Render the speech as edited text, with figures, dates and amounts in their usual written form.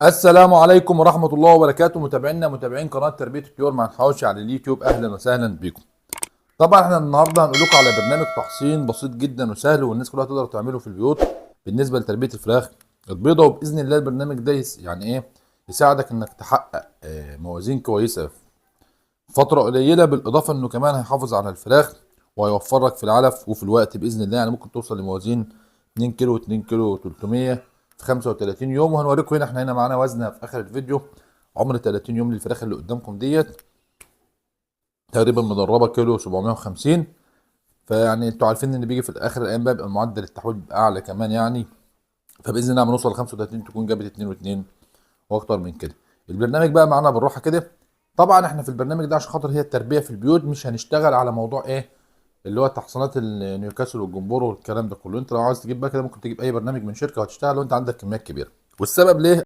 السلام عليكم ورحمة الله وبركاته. متابعين قناة تربية الطيور مع الحواوشي على اليوتيوب، أهلا وسهلا بكم. طبعا احنا النهارده هنقول لكم على برنامج تحصين بسيط جدا وسهل والناس كلها تقدر تعمله في البيوت بالنسبة لتربية الفراخ البيضاء. وبإذن الله البرنامج ده يعني ايه يساعدك انك تحقق موازين كويسة في فترة قليلة، بالإضافة انه كمان هيحافظ على الفراخ وهيوفر لك في العلف وفي الوقت بإذن الله. يعني ممكن توصل لموازين 2 كيلو 2 كيلو 300 في 35 يوم. وهنوريكم هنا احنا معانا وزنها في اخر الفيديو عمر 30 يوم للفراخ اللي قدامكم ديت، تقريبا مدربه كيلو 750. فيعني انتوا عارفين ان بيجي في اخر الايام بقى بيبقى معدل التحويل بيبقى اعلى كمان يعني. فباذن الله لما نوصل ل 35 تكون جابت 2 و2 واكتر من كده. البرنامج بقى معانا بالراحه كده. طبعا احنا في البرنامج ده عشان خاطر هي التربيه في البيوت، مش هنشتغل على موضوع ايه اللي هو تحصينات النيوكاسل والجمبور والكلام ده كله. انت لو عاوز تجيب بقى كده ممكن تجيب اي برنامج من شركه وهتشتغل وانت عندك كميات كبيره. والسبب ليه